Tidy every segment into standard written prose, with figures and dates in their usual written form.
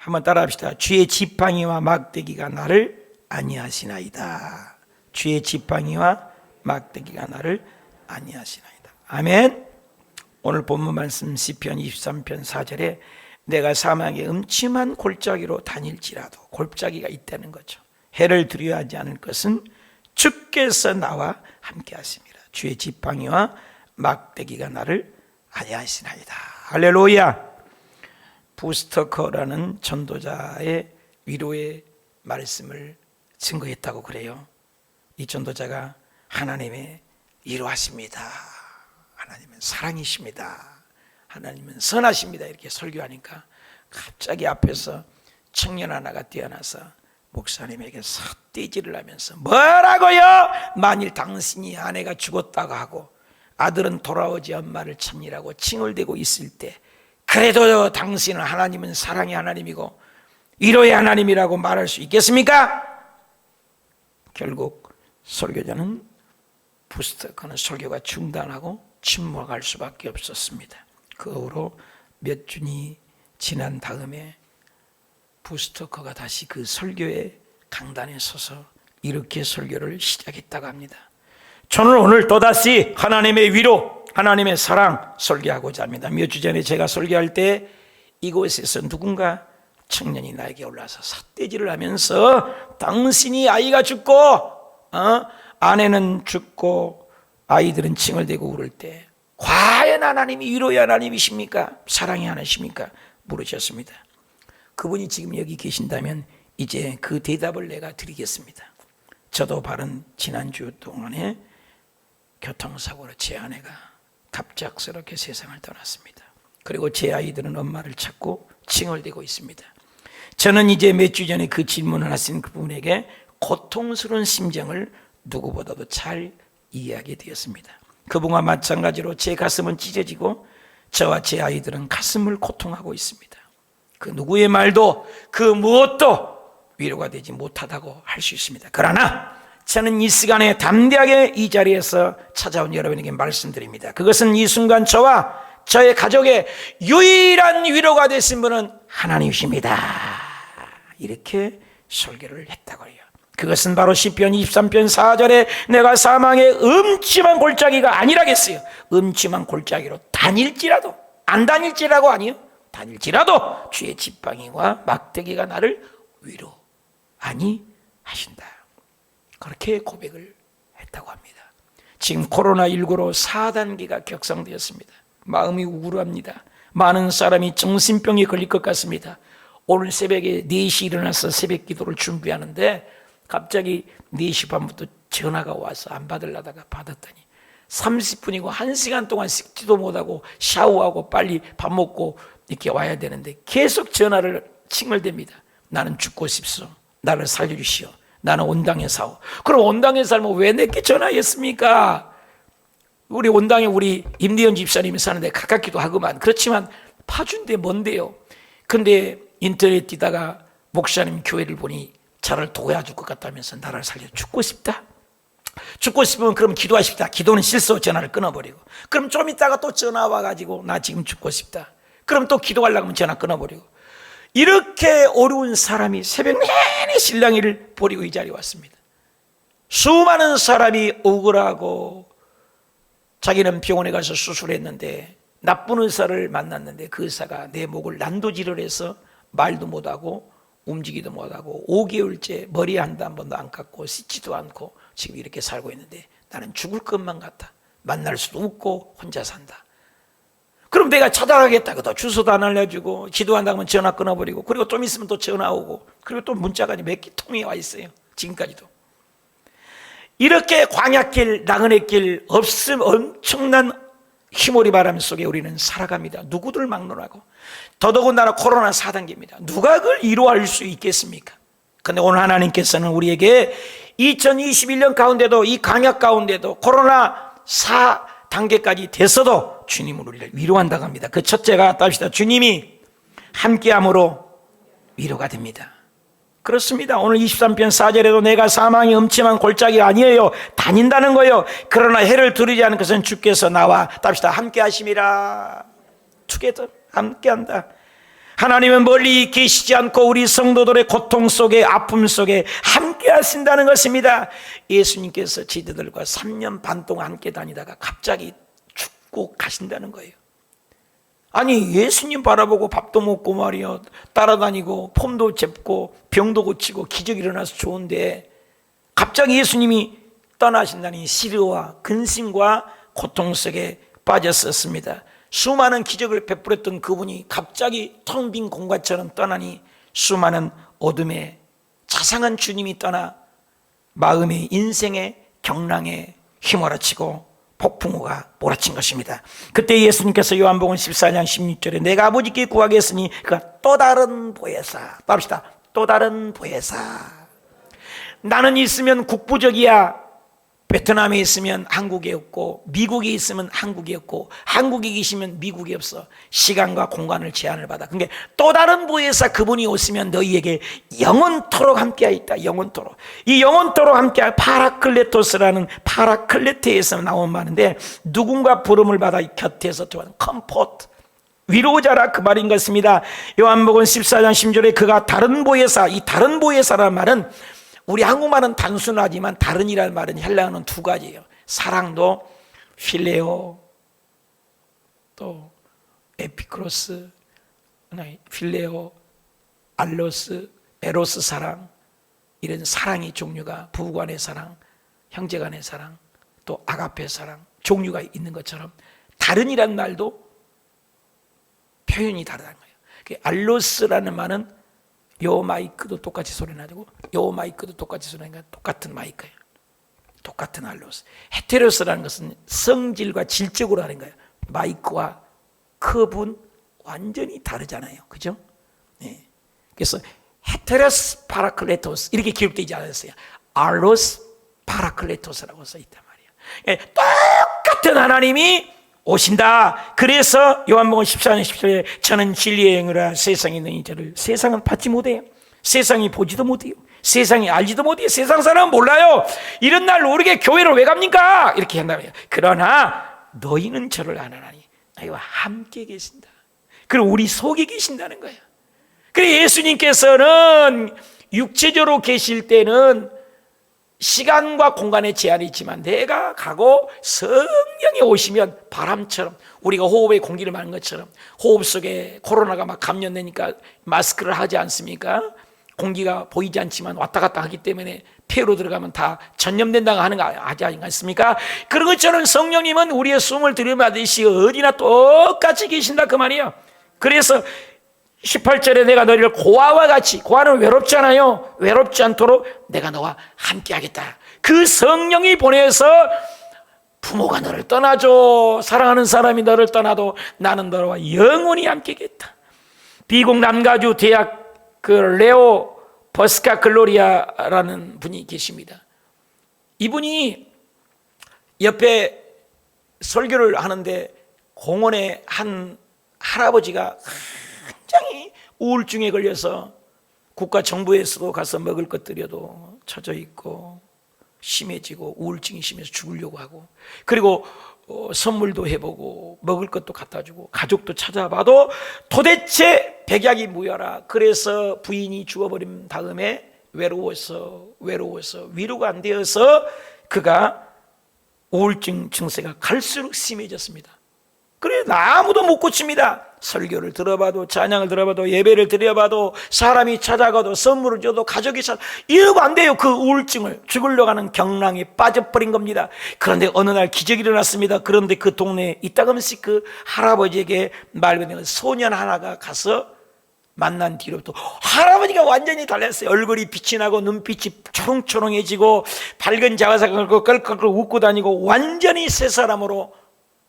한번 따라합시다. 주의 지팡이와 막대기가 나를 아니하시나이다. 주의 지팡이와 막대기가 나를 아니하시나이다. 아멘. 오늘 본문 말씀 시편 23편 4절에 내가 사망의 음침한 골짜기로 다닐지라도, 골짜기가 있다는 거죠. 해를 두려워하지 않을 것은 주께서 나와 함께 하심이라. 주의 지팡이와 막대기가 나를 아니하시나이다. 할렐루야. 부스터커라는 전도자의 위로의 말씀을 증거했다고 그래요. 이 전도자가 하나님의 위로하십니다, 하나님은 사랑이십니다, 하나님은 선하십니다, 이렇게 설교하니까 갑자기 앞에서 청년 하나가 뛰어나서 목사님에게 삿대질을 하면서 뭐라고요? 만일 당신이 아내가 죽었다고 하고 아들은 돌아오지 엄마를 찾니라고 칭얼대고 있을 때 그래도 당신은 하나님은 사랑의 하나님이고 위로의 하나님이라고 말할 수 있겠습니까? 결국 설교자는 부스터커는 설교가 중단하고 침묵할 수밖에 없었습니다. 그 후로 몇 주니 지난 다음에 부스터커가 다시 그 설교의 강단에 서서 이렇게 설교를 시작했다고 합니다. 저는 오늘 또다시 하나님의 위로, 하나님의 사랑 설교하고자 합니다. 몇 주 전에 제가 설교할 때 이곳에서 누군가 청년이 나에게 올라서 삿대질을 하면서 당신이 아이가 죽고 아내는 죽고 아이들은 칭얼대고 울을 때 과연 하나님이 위로의 하나님이십니까? 사랑의 하나님이십니까? 물으셨습니다. 그분이 지금 여기 계신다면 이제 그 대답을 내가 드리겠습니다. 저도 바른 지난주 동안에 교통사고로 제 아내가 갑작스럽게 세상을 떠났습니다. 그리고 제 아이들은 엄마를 찾고 칭얼대고 있습니다. 저는 이제 몇 주 전에 그 질문을 하신 그분에게 고통스러운 심정을 누구보다도 잘 이해하게 되었습니다. 그분과 마찬가지로 제 가슴은 찢어지고 저와 제 아이들은 가슴을 고통하고 있습니다. 그 누구의 말도 그 무엇도 위로가 되지 못하다고 할 수 있습니다. 그러나 저는 이 시간에 담대하게 이 자리에서 찾아온 여러분에게 말씀드립니다. 그것은 이 순간 저와 저의 가족의 유일한 위로가 되신 분은 하나님이십니다. 이렇게 설교를 했다고 해요. 그것은 바로 시편 23편 4절에 내가 사망의 음침한 골짜기가 아니라겠어요. 음침한 골짜기로 다닐지라도, 안 다닐지라고 아니요, 다닐지라도 주의 지팡이와 막대기가 나를 위로 아니하신다. 그렇게 고백을 했다고 합니다. 지금 코로나19로 4단계가 격상되었습니다. 마음이 우울합니다. 많은 사람이 정신병에 걸릴 것 같습니다. 오늘 새벽에 4시 일어나서 새벽 기도를 준비하는데 갑자기 4시 반부터 전화가 와서 안 받으려다가 받았더니 30분이고 1시간 동안 씻지도 못하고 샤워하고 빨리 밥 먹고 이렇게 와야 되는데 계속 전화를 칭얼댑니다. 나는 죽고 싶소. 나를 살려주시오. 나는 온당에 사오. 그럼 온당에 살면 왜 내게 전화했습니까? 우리 온당에 우리 임대현 집사님이 사는데 가깝기도 하구만. 그렇지만 파주인데 뭔데요? 근데 인터넷 뛰다가 목사님 교회를 보니 저를 도와줄 것 같다면서 나를 살려. 죽고 싶다? 죽고 싶으면 그럼 기도하십시다. 기도는 실수. 전화를 끊어버리고. 그럼 좀 있다가 또 전화 와가지고 나 지금 죽고 싶다. 그럼 또 기도하려고 하면 전화 끊어버리고. 이렇게 어려운 사람이 새벽 내내 신랑이를 버리고 이 자리에 왔습니다. 수많은 사람이 억울하고 자기는 병원에 가서 수술했는데 나쁜 의사를 만났는데 그 의사가 내 목을 난도질을 해서 말도 못하고 움직이도 못하고 5개월째 머리 한 번도 안 깎고 씻지도 않고 지금 이렇게 살고 있는데 나는 죽을 것만 같아. 만날 수도 없고 혼자 산다. 그럼 내가 찾아가겠다. 주소도 안 알려주고 기도한다고 하면 전화 끊어버리고 그리고 좀 있으면 또 전화 오고 그리고 또 문자가 몇 개 통이 와 있어요. 지금까지도. 이렇게 광야길, 나그네 길 없음 엄청난 휘몰이 바람 속에 우리는 살아갑니다. 누구들 막론하고. 더더군다나 코로나 4단계입니다. 누가 그걸 위로할 수 있겠습니까? 그런데 오늘 하나님께서는 우리에게 2021년 가운데도 이 광야 가운데도 코로나 4단계까지 됐어도 주님은 우리를 위로한다고 합니다. 그 첫째가 답시다. 주님이 함께함으로 위로가 됩니다. 그렇습니다. 오늘 23편 4절에도 내가 사망의 음침한 골짜기가 아니에요. 다닌다는 거예요. 그러나 해를 두르지 않은 것은 주께서 나와 답시다. 함께 하심이라. 투게더 함께한다. 하나님은 멀리 계시지 않고 우리 성도들의 고통 속에, 아픔 속에 함께 하신다는 것입니다. 예수님께서 제자들과 3년 반 동안 함께 다니다가 갑자기 죽고 가신다는 거예요. 아니, 예수님 바라보고 밥도 먹고 말이요, 따라다니고 폼도 잡고 병도 고치고 기적이 일어나서 좋은데 갑자기 예수님이 떠나신다니 시르와 근심과 고통 속에 빠졌었습니다. 수많은 기적을 베풀었던 그분이 갑자기 텅 빈 공간처럼 떠나니 수많은 어둠에 자상한 주님이 떠나 마음의 인생의 경랑에 휘몰아치고 폭풍우가 몰아친 것입니다. 그때 예수님께서 요한복음 14장 16절에 내가 아버지께 구하겠으니 그가 또 다른 보혜사, 따릅시다. 또 다른 보혜사. 나는 있으면 국부적이야. 베트남에 있으면 한국에 없고, 미국에 있으면 한국에 없고, 한국에 계시면 미국에 없어. 시간과 공간을 제한을 받아. 그러니까 또 다른 보혜사 그분이 오시면 너희에게 영원토록 함께하였다. 영원토록. 이 영원토록 함께할 파라클레토스라는 파라클레테에서 나온 말인데, 누군가 부름을 받아 곁에서 도와는 컴포트, 위로자라, 그 말인 것입니다. 요한복음 14장 10절에 그가 다른 보혜사, 이 다른 보혜사라는 말은 우리 한국말은 단순하지만 다른이라는 말은 헬라어는 두 가지예요. 사랑도 필레오, 또 에피크로스, 필레오, 알로스, 에로스 사랑, 이런 사랑의 종류가 부부간의 사랑, 형제간의 사랑, 또 아가페 사랑, 종류가 있는 것처럼 다른이라는 말도 표현이 다르다는 거예요. 알로스라는 말은 요 마이크도 똑같이 소리 나고 요 마이크도 똑같이 소리 나니까 똑같은 마이크예요. 똑같은 알로스. 헤테로스라는 것은 성질과 질적으로 하는 거예요. 마이크와 컵은 완전히 다르잖아요. 그죠? 네. 그래서 헤테로스 파라클레토스 이렇게 기록되어 있지 않았어요. 알로스 파라클레토스라고 써있단 말이에요. 네. 똑같은 하나님이 오신다. 그래서 요한복음 14장 10절에 저는 진리의 영이라 세상에 있는 이들을 세상은 받지 못해요. 세상이 보지도 못해요. 세상이 알지도 못해요. 세상 사람은 몰라요. 이런 날 우리에게 교회를 왜 갑니까? 이렇게 한다고요. 그러나 너희는 저를 아나니 나와 함께 계신다. 그리고 우리 속에 계신다는 거예요. 그래서 예수님께서는 육체적으로 계실 때는 시간과 공간의 제한이 있지만 내가 가고 성령이 오시면 바람처럼, 우리가 호흡에 공기를 마는 것처럼 호흡 속에 코로나가 막 감염되니까 마스크를 하지 않습니까? 공기가 보이지 않지만 왔다 갔다 하기 때문에 폐로 들어가면 다 전염된다고 하는 거 하지 않습니까? 그런 것처럼 성령님은 우리의 숨을 들이마듯이 어디나 똑같이 계신다 그 말이에요. 그래서 18절에 내가 너희를 고아와 같이, 고아는 외롭잖아요. 외롭지 않도록 내가 너와 함께 하겠다. 그 성령이 보내서 부모가 너를 떠나줘, 사랑하는 사람이 너를 떠나도 나는 너와 영원히 함께 하겠다. 미국 남가주 대학 그 레오 버스카 글로리아라는 분이 계십니다. 이분이 옆에 설교를 하는데 공원에 한 할아버지가 굉장히 우울증에 걸려서 국가 정부에서도 가서 먹을 것 드려도 처져 있고 심해지고 우울증이 심해서 죽으려고 하고, 그리고 선물도 해보고 먹을 것도 갖다 주고 가족도 찾아봐도 도대체 백약이 무효라. 그래서 부인이 죽어버린 다음에 외로워서 위로가 안 되어서 그가 우울증 증세가 갈수록 심해졌습니다. 그래 아무도 못 고칩니다. 설교를 들어봐도, 찬양을 들어봐도, 예배를 드려봐도, 사람이 찾아가도, 선물을 줘도, 가족이 찾아, 이러면 안 돼요. 그 우울증을. 죽으려고 하는 경랑에 빠져버린 겁니다. 그런데 어느 날 기적이 일어났습니다. 그런데 그 동네에 이따금씩 그 할아버지에게 말 그대로 소년 하나가 가서 만난 뒤로부터 할아버지가 완전히 달랐어요. 얼굴이 빛이 나고 눈빛이 초롱초롱해지고 밝은 자화상을 끌끌끌 웃고 다니고 완전히 새 사람으로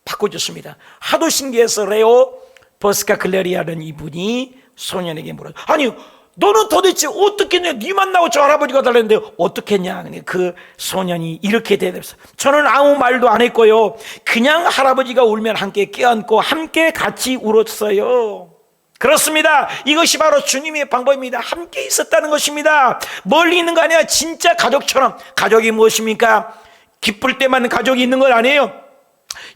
바꿔줬습니다. 하도 신기해서 레오 버스카 글레리아는 이분이 소년에게 물어요. 아니 너는 도대체 어떻게 했냐? 네 만나고 저 할아버지가 달랬는데 어떻게 했냐? 그 소년이 이렇게 대답했어요. 저는 아무 말도 안 했고요, 그냥 할아버지가 울면 함께 껴안고 함께 같이 울었어요. 그렇습니다. 이것이 바로 주님의 방법입니다. 함께 있었다는 것입니다. 멀리 있는 거 아니야. 진짜 가족처럼. 가족이 무엇입니까? 기쁠 때만 가족이 있는 건 아니에요.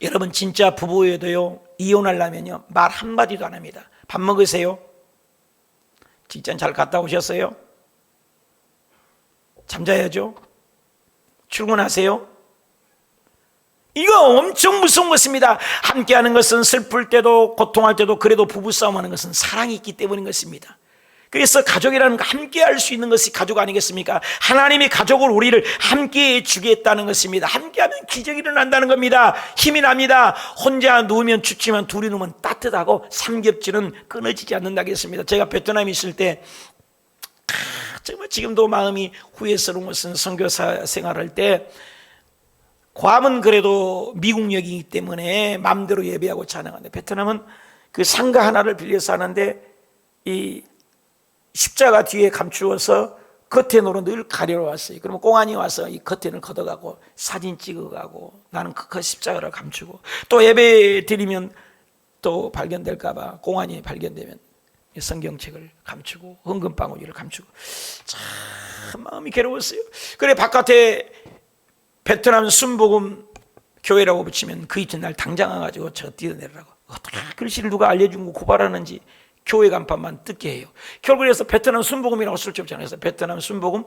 여러분 진짜 부부여도요, 이혼하려면요 말 한마디도 안 합니다. 밥 먹으세요? 직장 잘 갔다 오셨어요? 잠자야죠. 출근하세요. 이거 엄청 무서운 것입니다. 함께하는 것은 슬플 때도 고통할 때도 그래도 부부싸움하는 것은 사랑이 있기 때문인 것입니다. 그래서 가족이라는 거 함께할 수 있는 것이 가족 아니겠습니까? 하나님이 가족을 우리를 함께해 주겠다는 것입니다. 함께하면 기적이 일어난다는 겁니다. 힘이 납니다. 혼자 누우면 춥지만 둘이 누우면 따뜻하고 삼겹질은 끊어지지 않는다고 했습니다. 제가 베트남에 있을 때 정말 지금도 마음이 후회스러운 것은 선교사 생활할 때 괌은 그래도 미국역이기 때문에 마음대로 예배하고 찬양하는데 베트남은 그 상가 하나를 빌려서 하는데 이 십자가 뒤에 감추어서 커튼으로 늘 가려러 왔어요. 그러면 공안이 와서 이 커튼을 걷어가고 사진 찍어가고 나는 그 십자가를 감추고 또 예배 드리면 또 발견될까봐 공안이 발견되면 성경책을 감추고 헌금방울이를 감추고 참 마음이 괴로웠어요. 그래 바깥에 베트남 순복음 교회라고 붙이면 그 이튿날 당장 와가지고 저 뛰어내려고 어떻게 글씨를 누가 알려준 거 고발하는지 교회 간판만 뜯게 해요. 결국에 서 베트남 순복음이라고 쓸데없지 않아서 베트남 순복음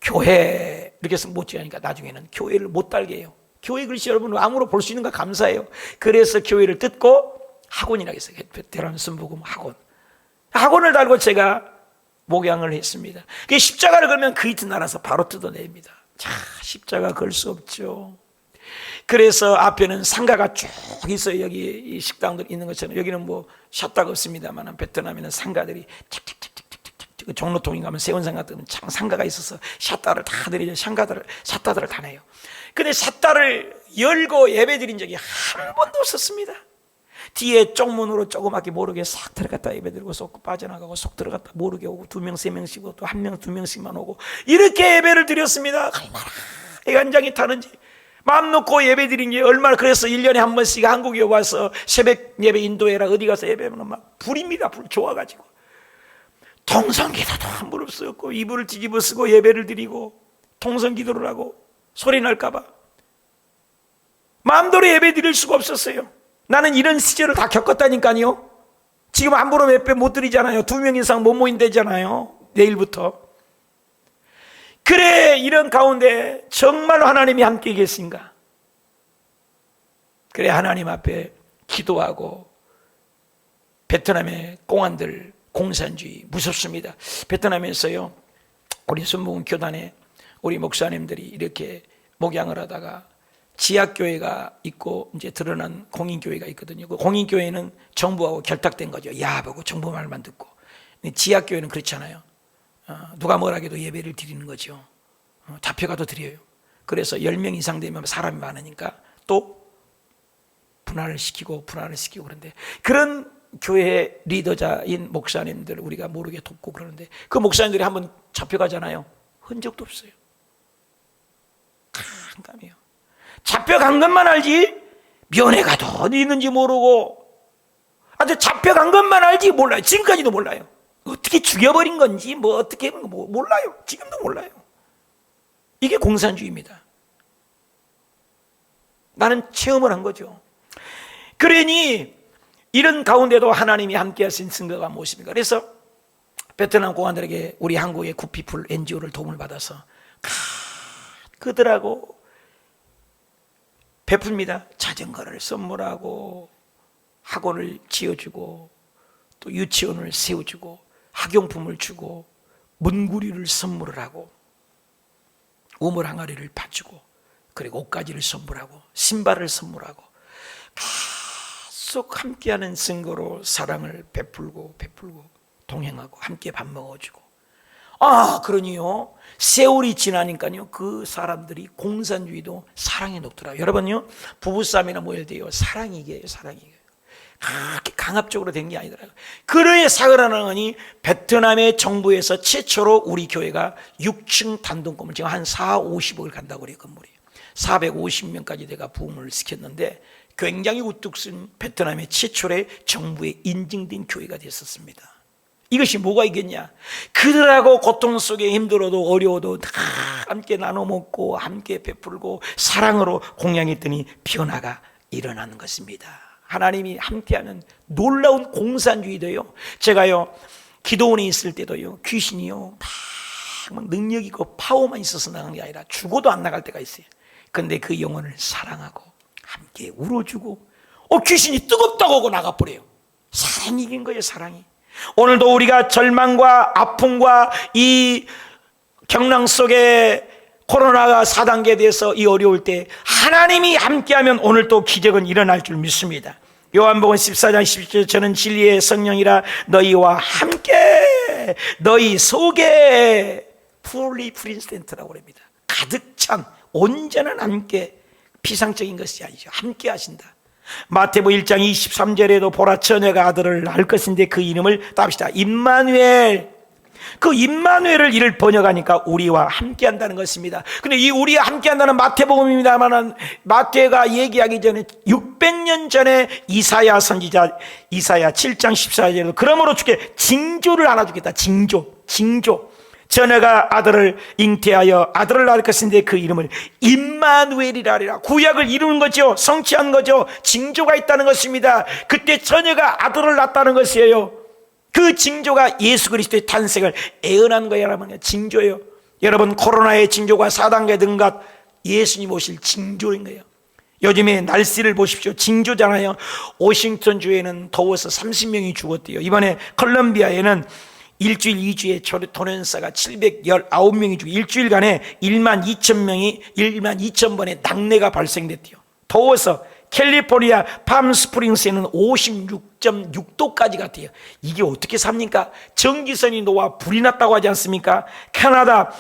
교회 이렇게 해서 못 지으니까 나중에는 교회를 못 달게 해요. 교회 글씨 여러분 아무로 볼 수 있는 거 감사해요. 그래서 교회를 뜯고 학원이라고 했어요. 베트남 순복음 학원을 달고 제가 목양을 했습니다. 십자가를 걸면 그 이튿날 와서 바로 뜯어냅니다. 자, 십자가 걸 수 없죠. 그래서 앞에는 상가가 쭉 있어요. 여기 이 식당들 있는 것처럼 여기는 뭐 샷다가 없습니다만 베트남에는 상가들이 착착착착착착 종로통에 가면 세운 상가들은 참 상가가 있어서 샷다를 다 내리죠. 샷다들을 다 내요. 근데 샷다를 열고 예배 드린 적이 한 번도 없었습니다. 뒤에 쪽문으로 조그맣게 모르게 싹 들어갔다 예배 드리고 쏙 빠져나가고 쏙 들어갔다 모르게 오고 2명 3명씩 오고 또 1명 2명씩만 오고 이렇게 예배를 드렸습니다. 얼마나 애간장이 타는지 마음 놓고 예배 드린 게 얼마나. 그래서 1년에 한 번씩 한국에 와서 새벽 예배 인도해라 어디 가서 예배하면 막 불입니다. 불 좋아가지고 통성기도도 한 번 없었고 이불을 뒤집어 쓰고 예배를 드리고 통성기도를 하고 소리 날까봐 마음대로 예배 드릴 수가 없었어요. 나는 이런 시절을 다 겪었다니까요. 지금 함부로 몇 배 못 드리잖아요. 2명 이상 못 모인다잖아요. 내일부터. 그래 이런 가운데 정말로 하나님이 함께 계신가? 그래 하나님 앞에 기도하고 베트남의 공안들 공산주의 무섭습니다. 베트남에서요 우리 순복음 교단에 우리 목사님들이 이렇게 목양을 하다가 지하교회가 있고 이제 드러난 공인교회가 있거든요. 그 공인교회는 정부하고 결탁된 거죠. 야하고 정부 말만 듣고. 지하교회는 그렇잖아요. 누가 뭐라 해도 예배를 드리는 거죠. 잡혀가도 드려요. 그래서 10명 이상 되면 사람이 많으니까 또 분할을 시키고 그런데 그런 교회 리더자인 목사님들 우리가 모르게 돕고 그러는데 그 목사님들이 한번 잡혀가잖아요. 흔적도 없어요. 깜깜해요. 잡혀간 것만 알지 면회가 어디 있는지 모르고 아주 잡혀간 것만 알지 몰라요. 지금까지도 몰라요. 어떻게 죽여버린 건지 뭐 어떻게 몰라요. 지금도 몰라요. 이게 공산주의입니다. 나는 체험을 한 거죠. 그러니 이런 가운데도 하나님이 함께 하신 증거가 무엇입니까? 그래서 베트남 공안들에게 우리 한국의 굿피플 NGO를 도움을 받아서 그들하고 베풉니다. 자전거를 선물하고 학원을 지어주고 또 유치원을 세워주고 학용품을 주고 문구류를 선물을 하고 우물 항아리를 봐주고 그리고 옷가지를 선물하고 신발을 선물하고 계속 함께하는 증거로 사랑을 베풀고 동행하고 함께 밥 먹어주고 그러니요 세월이 지나니까요 그 사람들이 공산주의도 사랑에 녹더라고요. 여러분요 부부싸움이나 모일 때요 사랑이 이겨요. 그렇게 강압적으로 된 게 아니더라고요. 그러해 사그라나니 베트남의 정부에서 최초로 우리 교회가 6층 단독 건물 지금 한 450억을 간다고 그래요. 건물이 450명까지 내가 부흥을 시켰는데 굉장히 우뚝 쓴 베트남의 최초의 정부에 인증된 교회가 됐었습니다. 이것이 뭐가 있겠냐? 그들하고 고통 속에 힘들어도 어려워도 다 함께 나눠 먹고 함께 베풀고 사랑으로 공양했더니 변화가 일어나는 것입니다. 하나님이 함께하는 놀라운 공산주의도요. 제가요 기도원에 있을 때도요, 귀신이요 막 능력 있고 파워만 있어서 나간 게 아니라 죽어도 안 나갈 때가 있어요. 그런데 그 영혼을 사랑하고 함께 울어주고 귀신이 뜨겁다고 하고 나가버려요. 사랑이 이긴 거예요, 사랑이. 오늘도 우리가 절망과 아픔과 이 경랑 속에 코로나가 4단계에 대해서 이 어려울 때 하나님이 함께하면 오늘 또 기적은 일어날 줄 믿습니다. 요한복음 14장 17절 저는 진리의 성령이라 너희와 함께 너희 속에 fully present라고 합니다. 가득 찬 온전한 함께, 피상적인 것이 아니죠. 함께 하신다. 마태복음 1장 23절에도 보라 처녀가 아들을 낳을 것인데 그 이름을 답시다 임마누엘. 그 임마누엘을 이를 번역하니까 우리와 함께 한다는 것입니다. 근데 이 우리와 함께 한다는 마태복음입니다만 마태가 얘기하기 전에 600년 전에 이사야 선지자 이사야 7장 14절에도 그러므로 주께 징조를 하나 주겠다. 징조. 처녀가 아들을 잉태하여 아들을 낳을 것인데 그 이름을 임마누엘이라 하리라. 구약을 이루는 거죠. 성취한 거죠. 징조가 있다는 것입니다. 그때 처녀가 아들을 낳았다는 것이에요. 그 징조가 예수 그리스도의 탄생을 예언한 거예요. 여러분, 징조예요. 여러분, 코로나의 징조가 4단계 등각 예수님 오실 징조인 거예요. 요즘에 날씨를 보십시오. 징조잖아요. 워싱턴 주에는 더워서 30명이 죽었대요. 이번에 컬럼비아에는 일주일 2주에 돌연사가 719명이 죽고 일주일간에 1만 2천 명이 1만 2천 번의 낙뢰가 발생됐대요. 더워서 캘리포니아 팜스프링스에는 56.6도까지 갔대요. 이게 어떻게 삽니까? 전기선이 녹아 불이 났다고 하지 않습니까? 캐나다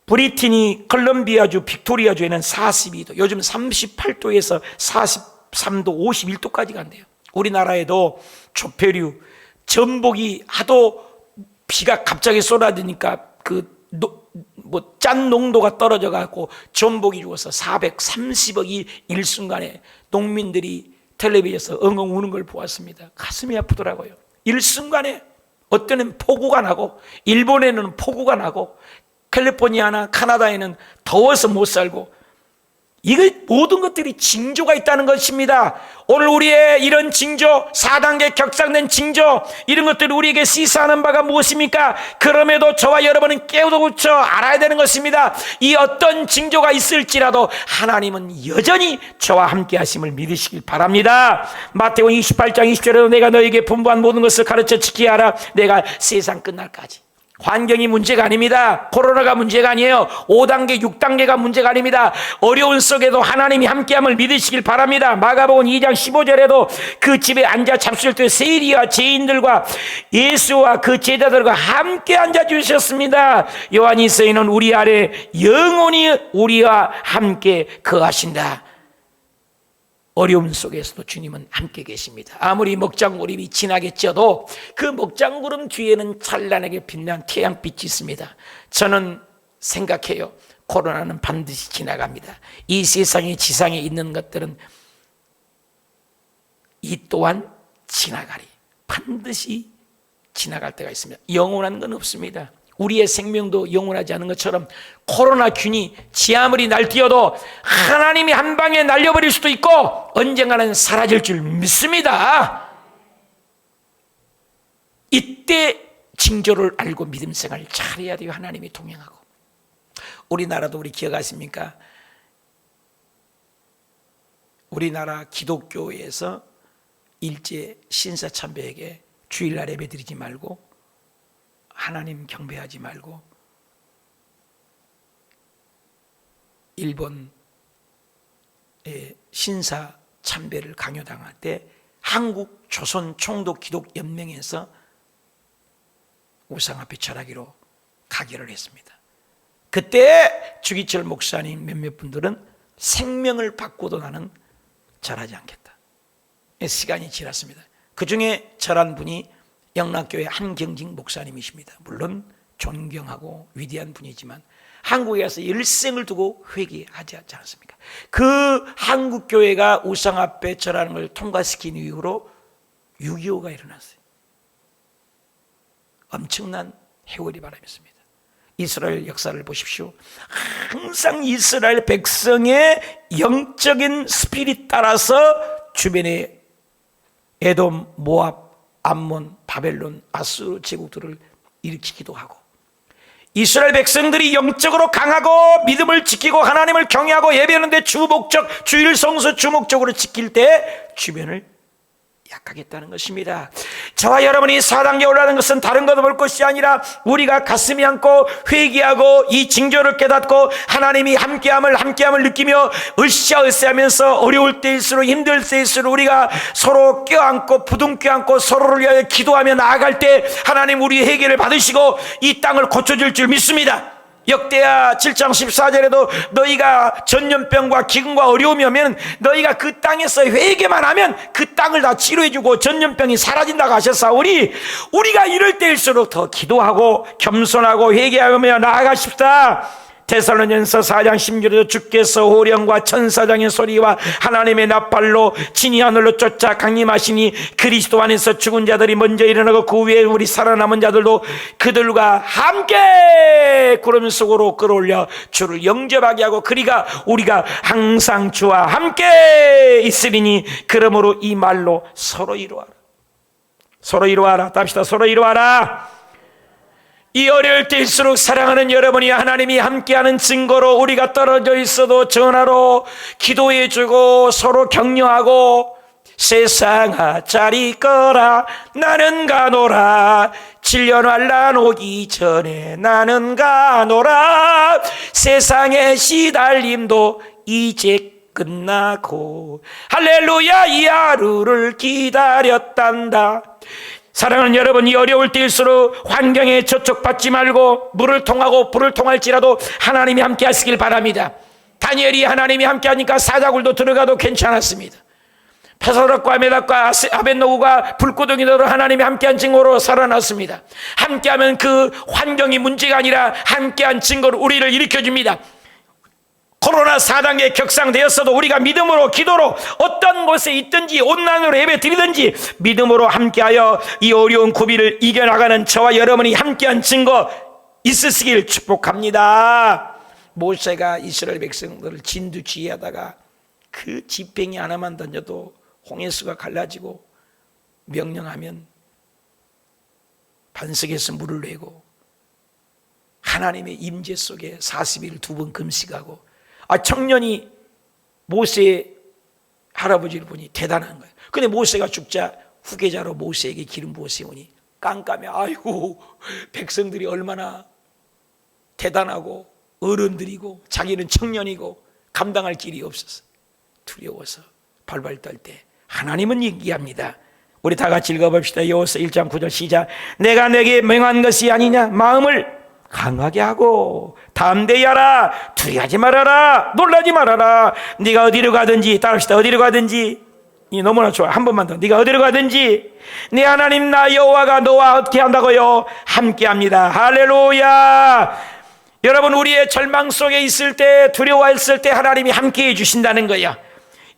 브리티니 컬럼비아주 빅토리아주에는 42도, 요즘 38도에서 43도, 51도까지 간대요. 우리나라에도 조폐류, 전복이 하도 비가 갑자기 쏟아지니까 짠 농도가 떨어져 갖고 전복이 죽어서 430억이 일순간에 농민들이 텔레비전에서 엉엉 우는 걸 보았습니다. 가슴이 아프더라고요. 일순간에 어떤 애는 폭우가 나고 일본에는 폭우가 나고 캘리포니아나 카나다에는 더워서 못 살고 이거 모든 것들이 징조가 있다는 것입니다. 오늘 우리의 이런 징조, 4단계 격상된 징조, 이런 것들을 우리에게 시사하는 바가 무엇입니까? 그럼에도 저와 여러분은 깨우쳐 알아야 되는 것입니다. 이 어떤 징조가 있을지라도 하나님은 여전히 저와 함께 하심을 믿으시길 바랍니다. 마태복음 28장 20절에도 내가 너에게 분부한 모든 것을 가르쳐 지키게 하라. 내가 세상 끝날까지. 환경이 문제가 아닙니다. 코로나가 문제가 아니에요. 5단계, 6단계가 문제가 아닙니다. 어려운 속에도 하나님이 함께함을 믿으시길 바랍니다. 마가복음 2장 15절에도 그 집에 앉아 잡수실 때 세리와 죄인들과 예수와 그 제자들과 함께 앉아주셨습니다. 요한일서에는 우리 아래 영원히 우리와 함께 거하신다. 어려움 속에서도 주님은 함께 계십니다. 아무리 먹장구름이 진하게 쪄도 그 먹장구름 뒤에는 찬란하게 빛난 태양빛이 있습니다. 저는 생각해요. 코로나는 반드시 지나갑니다. 이 세상의 지상에 있는 것들은 이 또한 지나가리. 반드시 지나갈 때가 있습니다. 영원한 건 없습니다. 우리의 생명도 영원하지 않은 것처럼 코로나 균이 지 아무리 날뛰어도 하나님이 한 방에 날려버릴 수도 있고 언젠가는 사라질 줄 믿습니다. 이때 징조를 알고 믿음 생활을 잘해야 돼요. 하나님이 동행하고. 우리나라도 우리 기억하십니까? 우리나라 기독교에서 일제 신사참배에게 주일날 예배드리지 말고 하나님 경배하지 말고 일본의 신사 참배를 강요당할 때 한국 조선 총독 기독 연맹에서 우상 앞에 절하기로 가결을 했습니다. 그때 주기철 목사님 몇몇 분들은 생명을 받고도 나는 절하지 않겠다. 시간이 지났습니다. 그 중에 절한 분이 영락교회 한경직 목사님이십니다. 물론 존경하고 위대한 분이지만 한국에 가서 일생을 두고 회개하지 않습니까? 그 한국교회가 우상 앞에 절하는 걸 통과시킨 이후로 6.25가 일어났어요. 엄청난 해월이 바람했습니다. 이스라엘 역사를 보십시오. 항상 이스라엘 백성의 영적인 스피릿 따라서 주변에 에돔, 모압, 암몬, 바벨론, 아수르 제국들을 일으키기도 하고, 이스라엘 백성들이 영적으로 강하고 믿음을 지키고 하나님을 경외하고 예배하는데 주 목적, 주일 성수 주 목적으로 지킬 때 주변을 약하겠다는 것입니다. 저와 여러분이 4단계 올라가는 것은 다른 것도 볼 것이 아니라 우리가 가슴이 안고 회개하고 이 징조를 깨닫고 하나님이 함께함을 느끼며 으쌰으쌰하면서 어려울 때일수록 힘들 때일수록 우리가 서로 껴안고 부둥 껴안고 서로를 위하여 기도하며 나아갈 때 하나님 우리의 회개를 받으시고 이 땅을 고쳐줄 줄 믿습니다. 역대하 7장 14절에도 너희가 전염병과 기근과 어려움이 오면 너희가 그 땅에서 회개만 하면 그 땅을 다 치료해주고 전염병이 사라진다고 하셨사오니 우리가 이럴 때일수록 더 기도하고 겸손하고 회개하며 나아가십시다. 데살로니가서 4장 10절에도 주께서 호령과 천사장의 소리와 하나님의 나팔로 진이 하늘로 쫓아 강림하시니 그리스도 안에서 죽은 자들이 먼저 일어나고 그 위에 우리 살아남은 자들도 그들과 함께 구름 속으로 끌어올려 주를 영접하게 하고 우리가 항상 주와 함께 있으리니 그러므로 이 말로 서로 이루어라. 서로 이루어라. 답시다. 서로 이루어라. 이 어려울 때일수록 사랑하는 여러분이 하나님이 함께하는 증거로 우리가 떨어져 있어도 전화로 기도해주고 서로 격려하고 세상아 잘 있거라 나는 가노라 7년 환난 오기 전에 나는 가노라 세상의 시달림도 이제 끝나고 할렐루야 이 하루를 기다렸단다. 사랑하는 여러분, 이 어려울 때일수록 환경에 저촉받지 말고 물을 통하고 불을 통할지라도 하나님이 함께 하시길 바랍니다. 다니엘이 하나님이 함께 하니까 사자굴도 들어가도 괜찮았습니다. 페소락과 메닥과 아벳노고가 불구덩이로 하나님이 함께한 증거로 살아났습니다. 함께하면 그 환경이 문제가 아니라 함께한 증거로 우리를 일으켜줍니다. 코로나 4단계 격상되었어도 우리가 믿음으로 기도로 어떤 곳에 있든지 온라인으로 예배 드리든지 믿음으로 함께하여 이 어려운 고비를 이겨나가는 저와 여러분이 함께한 증거 있으시길 축복합니다. 모세가 이스라엘 백성들을 진두지휘하다가 그 지팡이 하나만 던져도 홍해수가 갈라지고 명령하면 반석에서 물을 내고 하나님의 임재 속에 40일 2번 금식하고 청년이 모세의 할아버지를 보니 대단한 거예요. 근데 모세가 죽자 후계자로 모세에게 기름 부어 세우니 깜깜해. 아이고 백성들이 얼마나 대단하고 어른들이고 자기는 청년이고 감당할 길이 없어서 두려워서 발발 떨 때 하나님은 얘기합니다. 우리 다 같이 읽어봅시다. 여호수아 1장 9절 시작. 내가 내게 명한 것이 아니냐 마음을 강하게 하고 담대히 하라. 두려워하지 말아라. 놀라지 말아라. 네가 어디로 가든지 따라합시다. 어디로 가든지 이 너무나 좋아. 한 번만 더. 네가 어디로 가든지 네 하나님 나 여호와가 너와 어떻게 한다고요? 함께합니다. 할렐루야. 여러분 우리의 절망 속에 있을 때 두려워했을 때 하나님이 함께해 주신다는 거예요.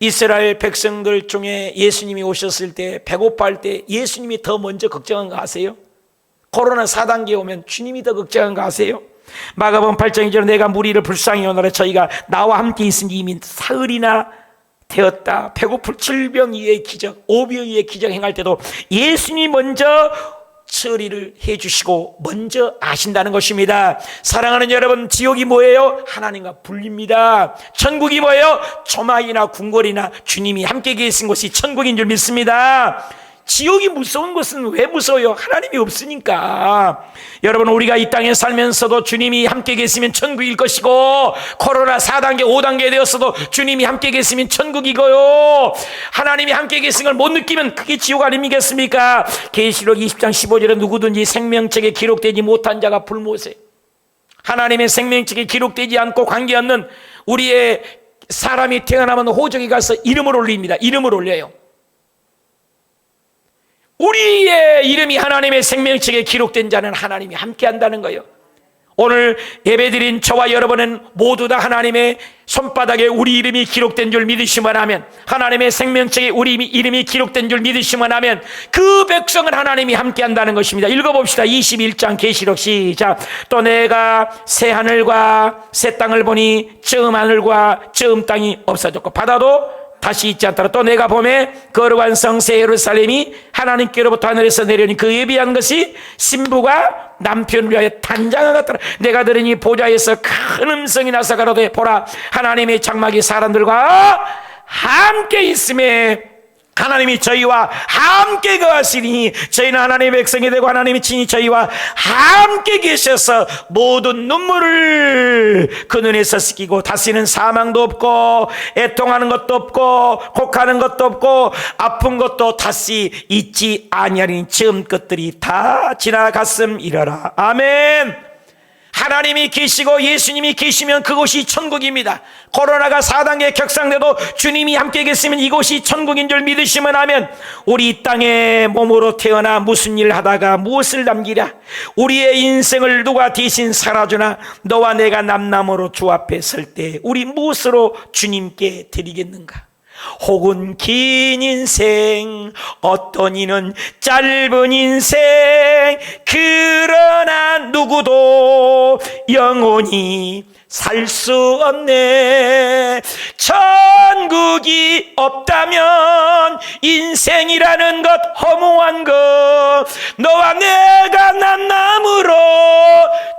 이스라엘 백성들 중에 예수님이 오셨을 때 배고파할 때 예수님이 더 먼저 걱정한 거 아세요? 코로나 4단계 오면 주님이 더 걱정한 거 아세요? 마가복음 8장 2절에 내가 무리를 불쌍히 여노라 저희가 나와 함께 있으니 이미 사흘이나 되었다. 배고플 질병 이의 기적, 오병 이의 기적 행할 때도 예수님이 먼저 처리를 해주시고 먼저 아신다는 것입니다. 사랑하는 여러분, 지옥이 뭐예요? 하나님과 분리입니다. 천국이 뭐예요? 조막이나 궁궐이나 주님이 함께 계신 곳이 천국인 줄 믿습니다. 지옥이 무서운 것은 왜 무서워요? 하나님이 없으니까. 여러분 우리가 이 땅에 살면서도 주님이 함께 계시면 천국일 것이고 코로나 4단계 5단계 되었어도 주님이 함께 계시면 천국이고요. 하나님이 함께 계신 걸 못 느끼면 그게 지옥 아니겠습니까? 계시록 20장 15절에 누구든지 생명책에 기록되지 못한 자가 불못에 하나님의 생명책에 기록되지 않고 관계없는 우리의 사람이 태어나면 호적에 가서 이름을 올립니다. 이름을 올려요. 우리의 이름이 하나님의 생명책에 기록된 자는 하나님이 함께 한다는 거예요. 오늘 예배드린 저와 여러분은 모두 다 하나님의 손바닥에 우리 이름이 기록된 줄 믿으시면 하면 하나님의 생명책에 우리 이름이 기록된 줄 믿으시면 하면 그 백성은 하나님이 함께 한다는 것입니다. 읽어봅시다. 21장 계시록 시작. 또 내가 새 하늘과 새 땅을 보니 처음 하늘과 처음 땅이 없어졌고 바다도 다시 잊지 않더라. 또 내가 보매 거룩한 성새 예루살렘이 하나님께로부터 하늘에서 내려오니 그 예비한 것이 신부가 남편을 위하여 단장한 것 같더라. 내가 들으니 보좌에서 큰 음성이 나서 가로되 보라 하나님의 장막이 사람들과 함께 있음에 하나님이 저희와 함께 거하시니 저희는 하나님의 백성이 되고 하나님이 친히 저희와 함께 계셔서 모든 눈물을 그 눈에서 씻기고 다시는 사망도 없고 애통하는 것도 없고 곡하는 것도 없고 아픈 것도 다시 있지 아니하리니 처음 것들이 다 지나갔음이러라. 아멘. 하나님이 계시고 예수님이 계시면 그곳이 천국입니다. 코로나가 4단계 격상돼도 주님이 함께 계시면 이곳이 천국인 줄 믿으시면 하면 우리 이 땅에 몸으로 태어나 무슨 일 하다가 무엇을 남기랴? 우리의 인생을 누가 대신 살아주나? 너와 내가 남남으로 주 앞에 설 때 우리 무엇으로 주님께 드리겠는가? 혹은 긴 인생 어떤 이는 짧은 인생 그러나 누구도 영원히 살 수 없네. 천국이 없다면 인생이라는 것 허무한 것 너와 내가 남남으로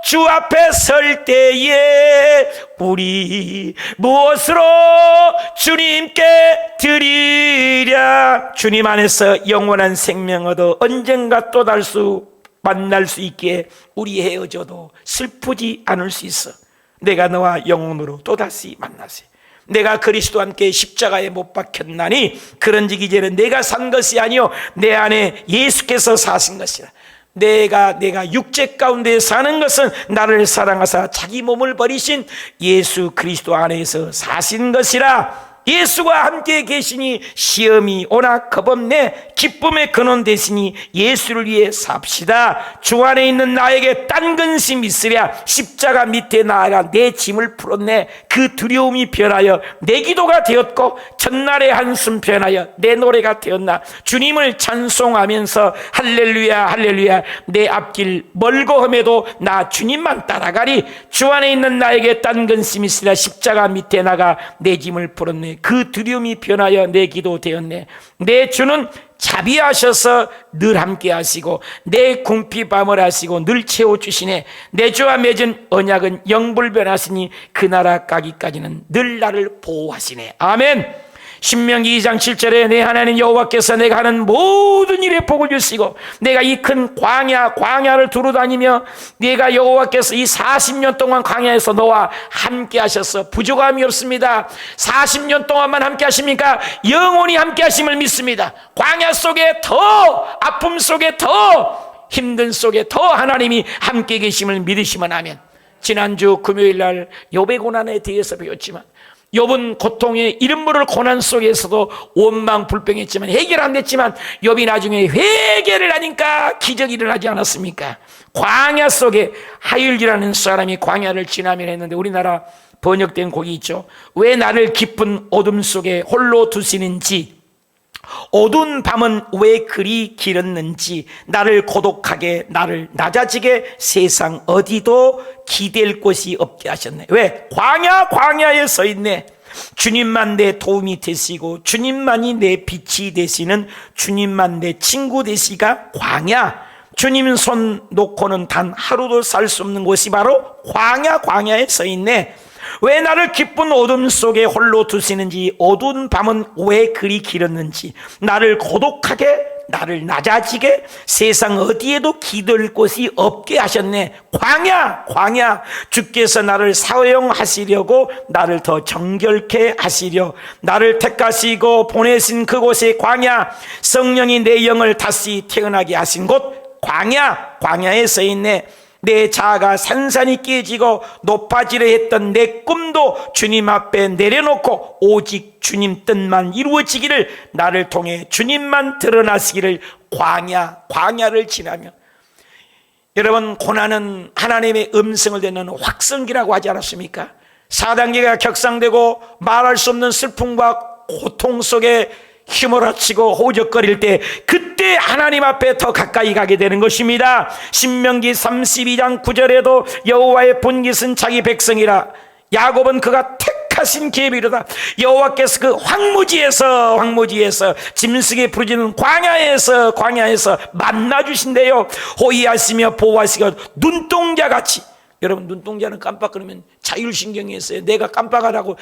주 앞에 설 때에 우리 무엇으로 주님께 드리랴? 주님 안에서 영원한 생명 얻어 언젠가 또 만날 수 있기에 우리 헤어져도 슬프지 않을 수 있어. 내가 너와 영원으로 또다시 만나세. 내가 그리스도와 함께 십자가에 못 박혔나니 그런즉 이제는 내가 산 것이 아니요 내 안에 예수께서 사신 것이라. 내가 육체 가운데 사는 것은 나를 사랑하사 자기 몸을 버리신 예수 그리스도 안에서 사신 것이라. 예수와 함께 계시니 시험이 오나 겁없네. 기쁨의 근원 되시니 예수를 위해 삽시다. 주 안에 있는 나에게 딴 근심 있으랴. 십자가 밑에 나아가 내 짐을 풀었네. 그 두려움이 변하여 내 기도가 되었고 첫날의 한숨 변하여 내 노래가 되었나. 주님을 찬송하면서 할렐루야 할렐루야 내 앞길 멀고 험해도 나 주님만 따라가리. 주 안에 있는 나에게 딴 근심 있으랴. 십자가 밑에 나가 내 짐을 풀었네. 그 두려움이 변하여 내 기도 되었네. 내 주는 자비하셔서 늘 함께 하시고 내 궁핍함을 하시고 늘 채워주시네. 내 주와 맺은 언약은 영불변하시니 그 나라 가기까지는 늘 나를 보호하시네. 아멘. 신명기 2장 7절에 내 하나님 여호와께서 내가 하는 모든 일에 복을 주시고 내가 이 큰 광야를 두루다니며 내가 여호와께서 이 40년 동안 광야에서 너와 함께 하셔서 부족함이 없습니다. 40년 동안만 함께 하십니까? 영원히 함께 하심을 믿습니다. 광야 속에 더 아픔 속에 더 힘든 속에 더 하나님이 함께 계심을 믿으시면 하면 지난주 금요일날 욥의 고난에 대해서 배웠지만 욥은 고통의 이름 모를 고난 속에서도 원망불평했지만 해결 안 됐지만 욥이 나중에 회개를 하니까 기적이 일어나지 않았습니까? 광야 속에 하율기라는 사람이 광야를 지나면 했는데 우리나라 번역된 곡이 있죠. 왜 나를 깊은 어둠 속에 홀로 두시는지 어두운 밤은 왜 그리 길었는지 나를 고독하게 나를 낮아지게 세상 어디도 기댈 곳이 없게 하셨네. 왜? 광야에 서 있네. 주님만 내 도움이 되시고 주님만이 내 빛이 되시는 주님만 내 친구 되시가 광야. 주님 손 놓고는 단 하루도 살 수 없는 곳이 바로 광야에 서 있네. 왜 나를 깊은 어둠 속에 홀로 두시는지 어두운 밤은 왜 그리 길었는지 나를 고독하게 나를 낮아지게 세상 어디에도 기댈 곳이 없게 하셨네. 광야 주께서 나를 사용하시려고 나를 더 정결케 하시려 나를 택하시고 보내신 그곳의 광야 성령이 내 영을 다시 태어나게 하신 곳 광야에 서 있네. 내 자아가 산산이 깨지고 높아지려 했던 내 꿈도 주님 앞에 내려놓고 오직 주님 뜻만 이루어지기를 나를 통해 주님만 드러나시기를 광야를 지나며 여러분 고난은 하나님의 음성을 듣는 확성기라고 하지 않았습니까? 4단계가 격상되고 말할 수 없는 슬픔과 고통 속에 휘몰아치고 호적거릴 때 그때 하나님 앞에 더 가까이 가게 되는 것입니다. 신명기 32장 9절에도 여호와의 본깃은 자기 백성이라 야곱은 그가 택한 거룩하신 계명이로다. 여호와께서 그 황무지에서 짐승의 부르짖는 광야에서 만나주신대요. 호의하시며 보호하시고 눈동자같이. 여러분, 눈동자는 깜빡거리면 자율신경이 있어요. 내가 깜빡하라고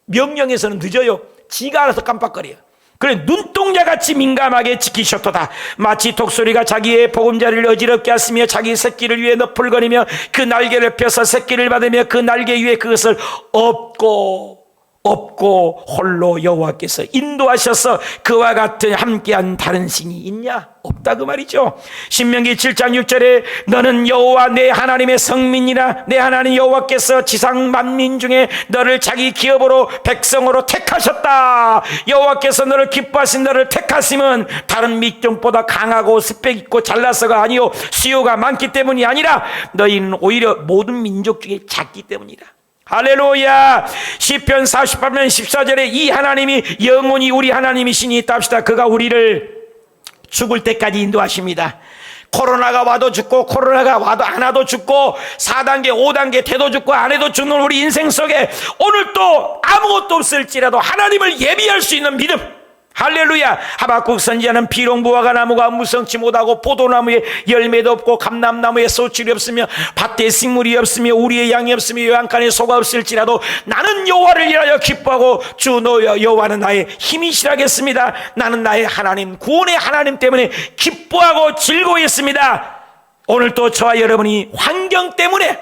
명령해서는 늦어요. 지가 알아서 깜빡거려요. 그래, 눈동자같이 민감하게 지키셨도다. 마치 독수리가 자기의 보금자리를 어지럽게 하시며 자기 새끼를 위해 너풀거리며 그 날개를 펴서 새끼를 받으며 그 날개 위에 그것을 업고 홀로 여호와께서 인도하셔서 그와 같은 함께한 다른 신이 있냐? 없다 그 말이죠. 신명기 7장 6절에 너는 여호와 내 하나님의 성민이라. 내 하나님 여호와께서 지상 만민 중에 너를 자기 기업으로 백성으로 택하셨다. 여호와께서 너를 기뻐하신 너를 택하심은 다른 민족보다 강하고 스펙 있고 잘나서가 아니요 수요가 많기 때문이 아니라 너희는 오히려 모든 민족 중에 작기 때문이다. 할렐루야. 시편 48편 14절에 이 하나님이 영원히 우리 하나님이시니 답시다. 그가 우리를 죽을 때까지 인도하십니다. 코로나가 와도 죽고 코로나가 와도 안 와도 죽고 4단계 5단계 돼도 죽고 안 해도 죽는 우리 인생 속에 오늘 또 아무것도 없을지라도 하나님을 예비할 수 있는 믿음. 할렐루야. 하박국 선지자는 비록 무화과 나무가 무성치 못하고 포도나무에 열매도 없고 감람나무에 소출이 없으며 밭에 식물이 없으며 우리의 양이 없으며 요양간에 소가 없을지라도 나는 여호와를 인하여 기뻐하고 주 여호와는 나의 힘이시라겠습니다. 나는 나의 하나님 구원의 하나님 때문에 기뻐하고 즐거워했습니다. 오늘 또 저와 여러분이 환경 때문에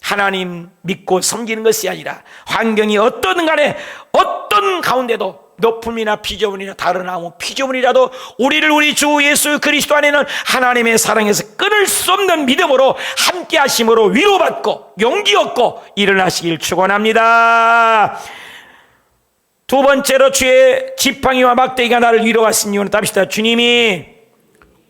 하나님 믿고 섬기는 것이 아니라 환경이 어떠든 간에 어떤 가운데도 높음이나 피조물이나 다른 아무 피조물이라도 우리를 우리 주 예수 그리스도 안에는 하나님의 사랑에서 끊을 수 없는 믿음으로 함께 하심으로 위로받고 용기 얻고 일어나시길 축원합니다. 두 번째로 주의 지팡이와 막대기가 나를 위로하신 이유는 답시다. 주님이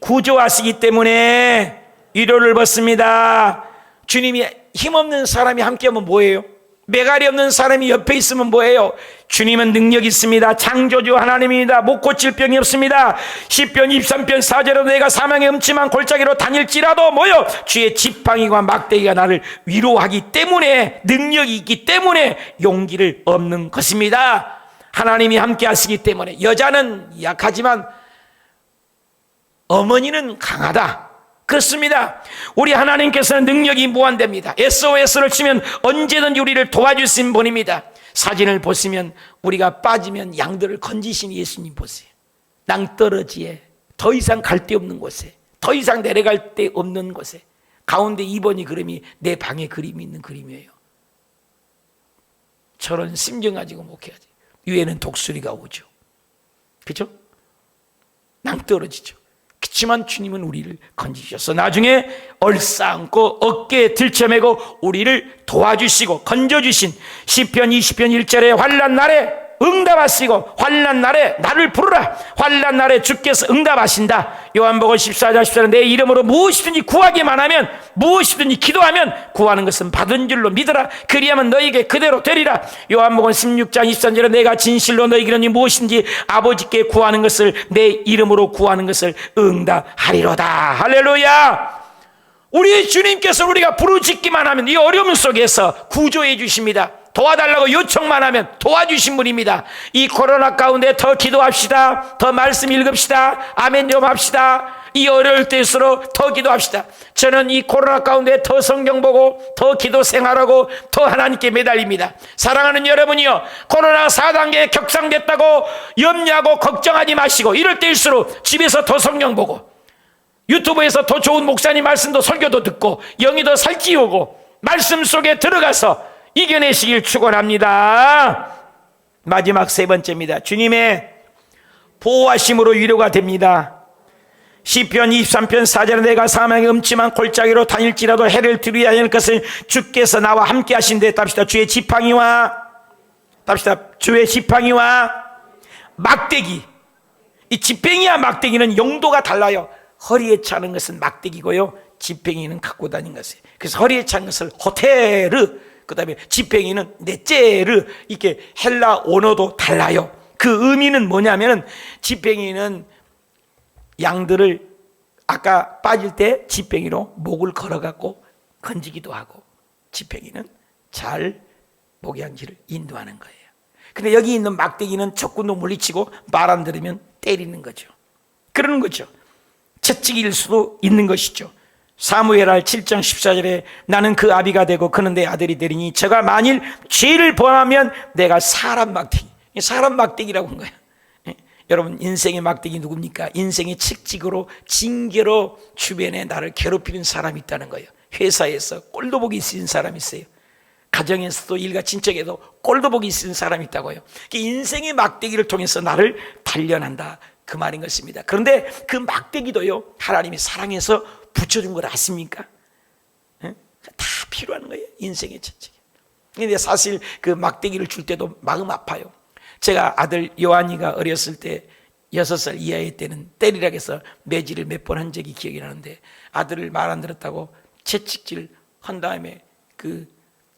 구조하시기 때문에 위로를 받습니다. 주님이 힘없는 사람이 함께하면 뭐예요? 메갈이 없는 사람이 옆에 있으면 뭐예요? 주님은 능력이 있습니다. 창조주 하나님입니다. 못 고칠 병이 없습니다. 시편 23편 4절에도 내가 사망의 음침한 골짜기로 다닐지라도 뭐요? 주의 지팡이와 막대기가 나를 위로하기 때문에 능력이 있기 때문에 용기를 얻는 것입니다. 하나님이 함께 하시기 때문에 여자는 약하지만 어머니는 강하다. 그렇습니다. 우리 하나님께서는 능력이 무한됩니다. SOS를 치면 언제든지 우리를 도와주신 분입니다. 사진을 보시면 우리가 빠지면 양들을 건지신 예수님 보세요. 낭떠러지에 더 이상 갈 데 없는 곳에 더 이상 내려갈 데 없는 곳에 가운데 2번이 그림이 내 방에 그림이 있는 그림이에요. 저런 심정 가지고 목회하지. 위에는 독수리가 오죠. 그렇죠? 낭떠러지죠. 그렇지만 주님은 우리를 건지셨어. 나중에 얼싸안고 어깨에 들쳐매고 우리를 도와주시고 건져주신 시편 20편 1절에 환난 날에 응답하시고 환난 날에 나를 부르라. 환난 날에 주께서 응답하신다. 요한복음 14장 14절에 내 이름으로 무엇이든지 구하기만 하면 무엇이든지 기도하면 구하는 것은 받은 줄로 믿으라. 그리하면 너에게 그대로 되리라. 요한복음 16장 23절에 내가 진실로 너에게는 무엇인지 아버지께 구하는 것을 내 이름으로 구하는 것을 응답하리로다. 할렐루야. 우리 주님께서 우리가 부르짖기만 하면 이 어려움 속에서 구조해 주십니다. 도와달라고 요청만 하면 도와주신 분입니다. 이 코로나 가운데 더 기도합시다. 더 말씀 읽읍시다. 아멘 좀 합시다. 이 어려울 때일수록 더 기도합시다. 저는 이 코로나 가운데 더 성경 보고 더 기도 생활하고 더 하나님께 매달립니다. 사랑하는 여러분이요, 코로나 4단계에 격상됐다고 염려하고 걱정하지 마시고 이럴 때일수록 집에서 더 성경 보고 유튜브에서 더 좋은 목사님 말씀도 설교도 듣고 영이 더 살찌우고 말씀 속에 들어가서 이겨내시길 축원합니다. 마지막 세 번째입니다. 주님의 보호하심으로 위로가 됩니다. 시편 23편 4절에 내가 사망의 음침한 골짜기로 다닐지라도 해를 두려워하지 않을 것을 주께서 나와 함께 하신대. 답시다. 주의 지팡이와 막대기. 이 지팡이와 막대기는 용도가 달라요. 허리에 차는 것은 막대기고요, 지팡이는 갖고 다니는 것이에요. 그래서 허리에 차는 것을 호테르, 그 다음에 지팡이는 네제르, 이렇게 헬라 언어도 달라요. 그 의미는 뭐냐면은 지팡이는 양들을 아까 빠질 때 지팡이로 목을 걸어갖고 건지기도 하고, 지팡이는 잘 목양지를 인도하는 거예요. 근데 여기 있는 막대기는 적군도 물리치고 말 안 들으면 때리는 거죠. 그러는 거죠. 채찍일 수도 있는 것이죠. 사무엘하 7장 14절에 나는 그 아비가 되고 그는 내 아들이 되리니 저가 만일 죄를 범하면 내가 사람 막대기라고 한 거예요. 여러분, 인생의 막대기 누굽니까? 인생의 채찍으로 징계로 주변에 나를 괴롭히는 사람이 있다는 거예요. 회사에서 꼴도 보기 싫은 사람이 있어요. 가정에서도 일가 친척에도 꼴도 보기 싫은 사람이 있다고요. 인생의 막대기를 통해서 나를 단련한다, 그 말인 것입니다. 그런데 그 막대기도요, 하나님이 사랑해서 붙여준 걸 아십니까? 다 필요한 거예요, 인생의 채찍이. 근데 사실 그 막대기를 줄 때도 마음 아파요. 제가 아들 요한이가 어렸을 때 6살 이하의 때는 때리라고 해서 매질을 몇 번 한 적이 기억이 나는데, 아들을 말 안 들었다고 채찍질 한 다음에 그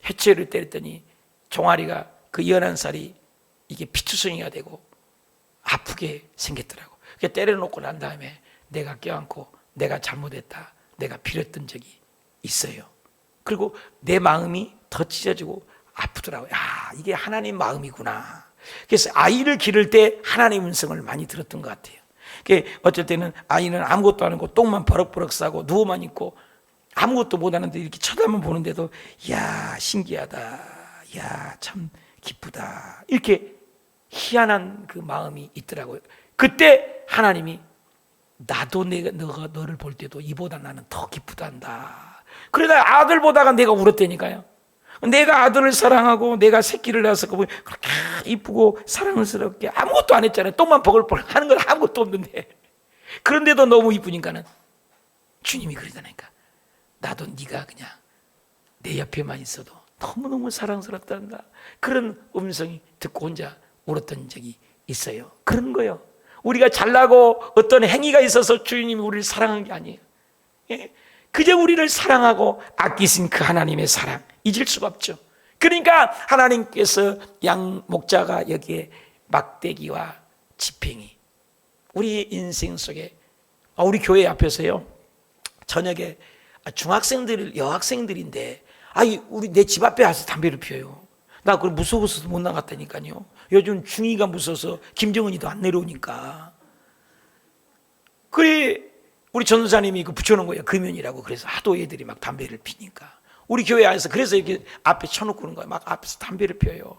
해체를 때렸더니 종아리가 그 11살이 이게 피투성이가 되고 아프게 생겼더라고. 그래서 때려놓고 난 다음에 내가 껴안고 내가 잘못했다, 내가 빌었던 적이 있어요. 그리고 내 마음이 더 찢어지고 아프더라고요. 야, 이게 하나님 마음이구나. 그래서 아이를 기를 때 하나님 음성을 많이 들었던 것 같아요. 어쩔 때는 아이는 아무것도 안 하고 똥만 버럭버럭 싸고 누워만 있고 아무것도 못하는데 이렇게 쳐다만 보는데도 야, 신기하다, 야, 참 기쁘다, 이렇게 희한한 그 마음이 있더라고요. 그때 하나님이 나도 너가 너를 볼 때도 이보다 나는 더 기쁘단다. 그러다 아들 보다가 내가 울었다니까요. 내가 아들을 사랑하고 내가 새끼를 낳아서 그렇게 이쁘고 사랑스럽게 아무것도 안 했잖아요. 똥만 버글버글 하는 건 아무것도 없는데, 그런데도 너무 이쁘니까는 주님이 그러다니까, 나도 네가 그냥 내 옆에만 있어도 너무너무 사랑스럽단다. 그런 음성이 듣고 혼자 울었던 적이 있어요. 그런 거예요. 우리가 잘나고 어떤 행위가 있어서 주님이 우리를 사랑한 게 아니에요. 그저 우리를 사랑하고 아끼신 그 하나님의 사랑 잊을 수가 없죠. 그러니까 하나님께서 양 목자가 여기에 막대기와 지팡이, 우리 인생 속에, 우리 교회 앞에서요, 저녁에 중학생들, 여학생들인데 우리 내 집 앞에 와서 담배를 피워요. 나 그걸 무서워서 못 나갔다니까요. 요즘 중2가 무서워서 김정은이도 안 내려오니까. 그래, 우리 전도사님이 그 붙여놓은 거예요. 금연이라고. 그래서 하도 애들이 막 담배를 피니까 우리 교회 안에서 그래서 이렇게 앞에 쳐놓고 그런 거예요. 막 앞에서 담배를 피워요.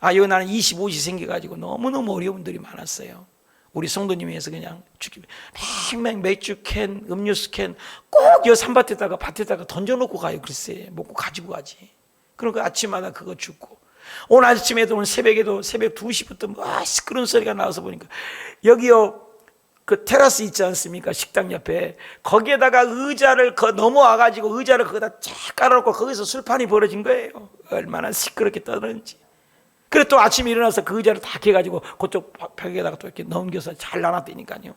여기 나는 25시 생겨가지고 너무너무 어려움들이 많았어요. 우리 성도님에서 그냥 맹맹 맥주 캔, 음료수 캔 꼭 여 산밭에다가 밭에다가 던져놓고 가요. 글쎄, 먹고 가지고 가지. 그러니까 아침마다 그거 줍고, 오늘 아침에도 오늘 새벽에도 새벽 2시부터 뭐 시끄러운 소리가 나와서 보니까 여기요, 그 테라스 있지 않습니까? 식당 옆에. 거기에다가 의자를 넘어와가지고 의자를 거기다 쫙 깔아놓고 거기서 술판이 벌어진 거예요. 얼마나 시끄럽게 떠드는지. 그래 또 아침에 일어나서 그 의자를 다 개가지고 그쪽 벽에다가 또 이렇게 넘겨서 잘 놔놨다니까요.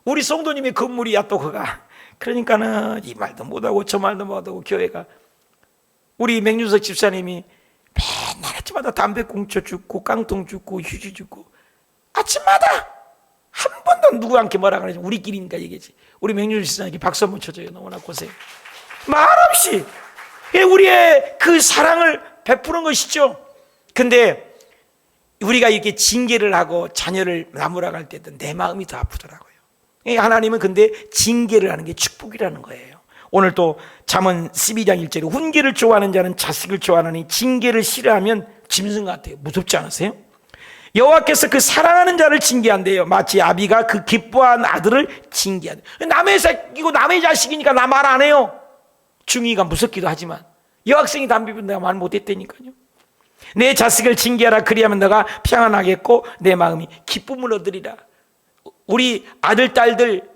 우리 성도님의 건물이야 또 그가. 그러니까는 이 말도 못하고 저 말도 못하고 교회가, 우리 맹윤석 집사님이 맨날 아침마다 담배 공쳐 줍고 깡통 줍고 휴지 줍고, 아침마다 한 번도 누구한테 뭐라 그러지, 우리끼리니까 얘기지. 우리 맹윤석 집사님께 박수 한번 쳐줘요. 너무나 고생. 말없이 우리의 그 사랑을 베푸는 것이죠. 근데 우리가 이렇게 징계를 하고 자녀를 나무라고 할 때도 내 마음이 더 아프더라고요. 하나님은 근데 징계를 하는 게 축복이라는 거예요. 오늘 또 잠언 12장 1절에 훈계를 좋아하는 자는 자식을 좋아하느니 징계를 싫어하면 짐승 같아요. 무섭지 않으세요? 여호와께서 그 사랑하는 자를 징계한대요. 마치 아비가 그 기뻐한 아들을 징계한대요. 남의 새끼고 남의 자식이니까 나 말 안 해요. 중2가 무섭기도 하지만 여학생이 담배 피우면 내가 말 못했다니까요. 내 자식을 징계하라, 그리하면 너가 평안하겠고 내 마음이 기쁨을 얻으리라. 우리 아들, 딸들,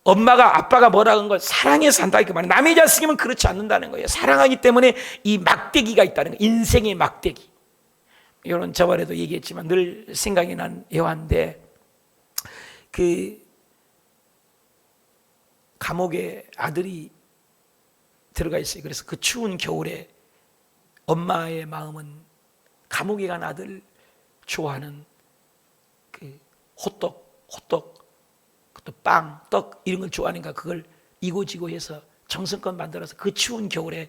엄마가 아빠가 뭐라고 한 걸 사랑해서 한다, 그 말이에요. 남의 자식이면 그렇지 않는다는 거예요. 사랑하기 때문에 이 막대기가 있다는 거예요. 인생의 막대기. 이런 저번에도 얘기했지만 늘 생각이 난 예화인데, 그 감옥에 아들이 들어가 있어요. 그래서 그 추운 겨울에 엄마의 마음은 감옥에 간 아들 좋아하는 그 호떡, 또 빵, 떡 이런 걸 좋아하니까 그걸 이고지고 해서 정성껏 만들어서 그 추운 겨울에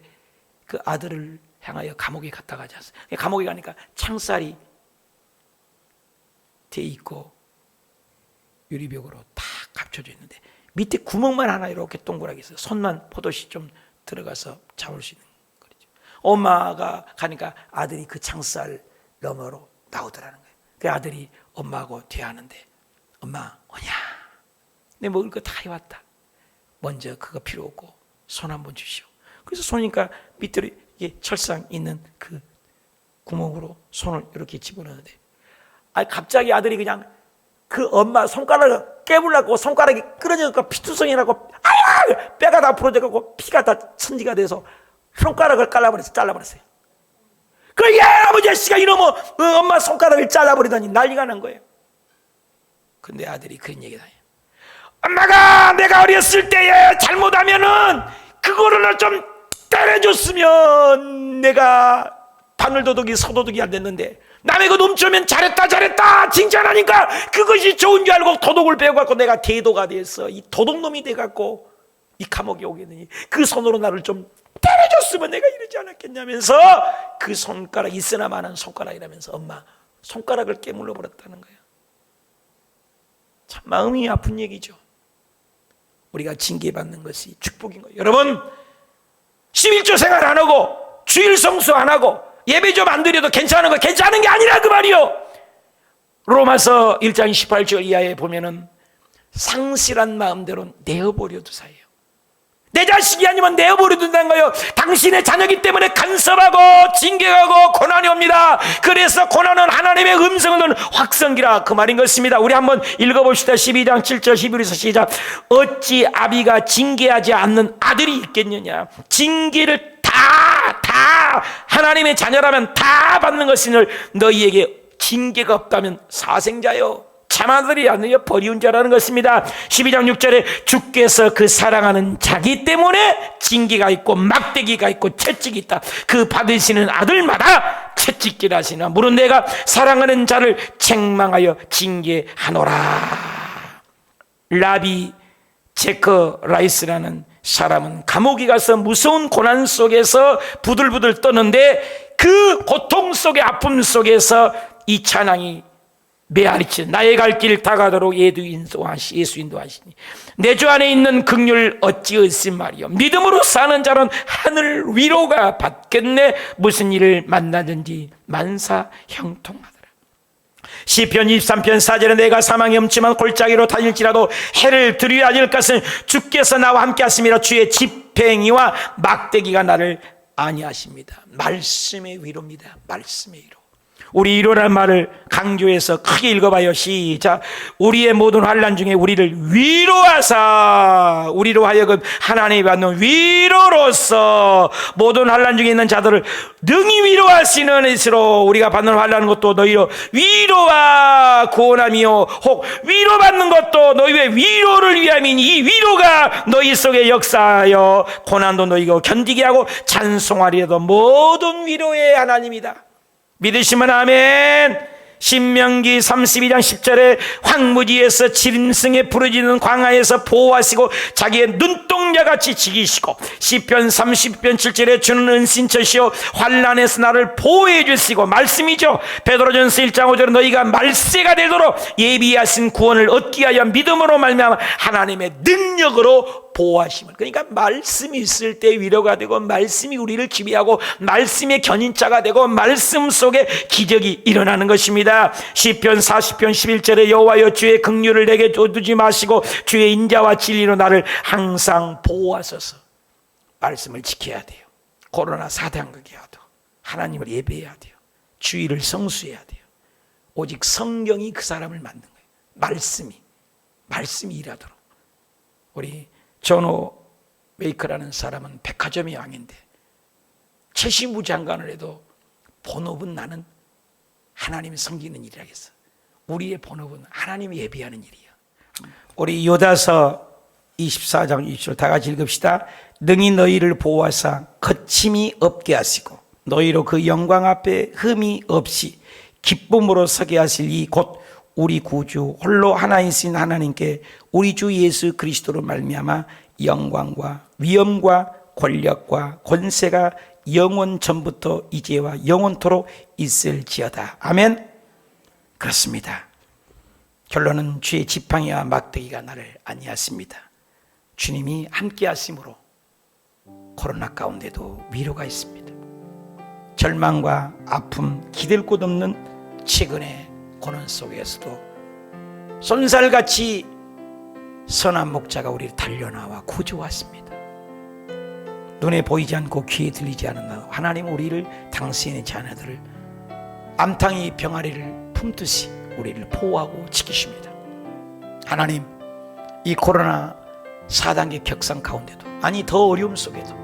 그 아들을 향하여 감옥에 갔다 가지 않습니까? 감옥에 가니까 창살이 돼 있고 유리벽으로 다 감춰져 있는데 밑에 구멍만 하나 이렇게 동그랗게 있어요. 손만 포도씨 좀 들어가서 잡을 수 있는 거죠. 엄마가 가니까 아들이 그 창살 너머로 나오더라는 거예요. 그 아들이 엄마하고 대하는데, 엄마 오냐? 내 먹을 거 다 해왔다. 먼저 그거 필요 없고 손 한번 주시오. 그래서 손이니까 밑으로 이게 철상 있는 그 구멍으로 손을 이렇게 집어넣는데, 갑자기 아들이 그냥 그 엄마 손가락을 깨물라고 손가락이 끊어져서 피투성이 나고 뼈가 다 부러져가고 피가 다 천지가 돼서 손가락을 잘라버렸어요. 그러게 아버지 아씨가 이놈의 엄마 손가락을 잘라버리다니 난리가 난 거예요. 근데 아들이 그런 얘기를 해요. 엄마가 내가 어렸을 때에 잘못하면은 그거를 좀 때려줬으면 내가 바늘도둑이 서도둑이 안 됐는데, 남의 거 넘치면 잘했다 칭찬하니까 그것이 좋은 줄 알고 도둑을 배워갖고 내가 대도가 됐어. 이 도둑놈이 돼갖고 이 감옥에 오게 되니 그 손으로 나를 좀 때려줬으면 내가 이러지 않았겠냐면서 그 손가락, 있으나 마는 손가락이라면서 엄마 손가락을 깨물러 버렸다는 거예요. 참 마음이 아픈 얘기죠. 우리가 징계받는 것이 축복인 거예요. 여러분, 11조 생활 안 하고 주일 성수 안 하고 예배 좀 안 드려도 괜찮은 거 괜찮은 게 아니라 그 말이요. 로마서 1장 18절 이하에 보면은 상실한 마음대로 내어버려도 사예요. 내 자식이 아니면 내어버려 둔다는 거예요. 당신의 자녀이기 때문에 간섭하고 징계하고 고난이 옵니다. 그래서 고난은 하나님의 음성을 듣는 확성기라, 그 말인 것입니다. 우리 한번 읽어봅시다. 12장 7절 11에서 시작. 어찌 아비가 징계하지 않는 아들이 있겠느냐. 징계를 다 하나님의 자녀라면 다 받는 것이늘 너희에게 징계가 없다면 사생자요 참아들이 아니여 버리운 자라는 것입니다. 12장 6절에 주께서 그 사랑하는 자기 때문에 징계가 있고 막대기가 있고 채찍이 있다. 그 받으시는 아들마다 채찍질 하시나 물은 내가 사랑하는 자를 책망하여 징계하노라. 라비 제커 라이스라는 사람은 감옥에 가서 무서운 고난 속에서 부들부들 떠는데 그 고통 속의 아픔 속에서 이 찬양이 메아리치 나의 갈 길 다가도록 예수 인도하시니 내 주 안에 있는 긍휼 어찌없음 말이요 믿음으로 사는 자는 하늘 위로가 받겠네. 무슨 일을 만나든지 만사 형통하더라. 시편 23편 4절에 내가 사망의 음침한 골짜기로 다닐지라도 해를 두려워하지 않을 것은 주께서 나와 함께 하심이라. 주의 집행이와 막대기가 나를 안위하십니다. 말씀의 위로입니다. 말씀의 위로. 우리 위로라는 말을 강조해서 크게 읽어봐요. 시작. 우리의 모든 환난 중에 우리를 위로하사, 우리로 하여금 하나님이 받는 위로로서 모든 환난 중에 있는 자들을 능히 위로하시는 것으로 우리가 받는 환난은 것도 너희로 위로와 구원함이요 혹 위로받는 것도 너희의 위로를 위함이니 이 위로가 너희 속에 역사하여 고난도 너희가 견디게 하고 찬송하리라도 모든 위로의 하나님이다. 믿으시면 아멘. 신명기 32장 10절에 황무지에서 짐승에 부르짖는 광야에서 보호하시고 자기의 눈동자같이 지키시고, 시편 30편 7절에 주는 은신처시오 환난에서 나를 보호해 주시고, 말씀이죠. 베드로전서 1장 5절에 너희가 말세가 되도록 예비하신 구원을 얻기 위하여 믿음으로 말미암아 하나님의 능력으로 보호하심을. 그러니까 말씀이 있을 때 위로가 되고, 말씀이 우리를 지배하고, 말씀의 견인자가 되고, 말씀 속에 기적이 일어나는 것입니다. 시편 40편 11절에 여호와여 주의 긍휼을 내게 두지 마시고 주의 인자와 진리로 나를 항상 보호하소서. 말씀을 지켜야 돼요. 코로나 사대한국이어도 하나님을 예배해야 돼요. 주의를 성수해야 돼요. 오직 성경이 그 사람을 만든 거예요. 말씀이 일하도록. 우리 존 웨이크라는 사람은 백화점의 왕인데 최시무장관을 해도 본업은 나는 하나님을 섬기는 일이라겠어. 우리의 본업은 하나님을 예배하는 일이야. 우리 요다서 24장 20절 다 같이 읽읍시다. 능히 너희를 보호하사 거침이 없게 하시고 너희로 그 영광 앞에 흠이 없이 기쁨으로 서게 하실 이 곧 우리 구주 홀로 하나이신 하나님께 우리 주 예수 그리스도로 말미암아 영광과 위엄과 권력과 권세가 영원 전부터 이제와 영원토록 있을지어다. 아멘. 그렇습니다. 결론은 주의 지팡이와 막대기가 나를 안위하십니다. 주님이 함께 하심으로 코로나 가운데도 위로가 있습니다. 절망과 아픔, 기댈 곳 없는 최근의 고난 속에서도 쏜살같이 선한 목자가 우리를 달려나와 구조하십니다. 눈에 보이지 않고 귀에 들리지 않는 하나님, 우리를 당신의 자녀들을 암탉이 병아리를 품듯이 우리를 보호하고 지키십니다. 하나님, 이 코로나 4단계 격상 가운데도, 아니 더 어려움 속에도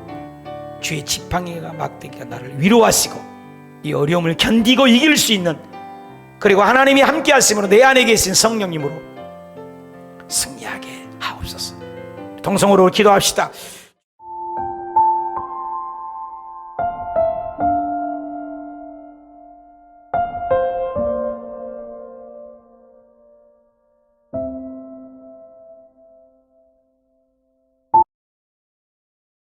주의 지팡이가 막대기가 나를 위로하시고 이 어려움을 견디고 이길 수 있는, 그리고 하나님이 함께 하심으로 내 안에 계신 성령님으로 승리하게 하옵소서. 동성으로 기도합시다.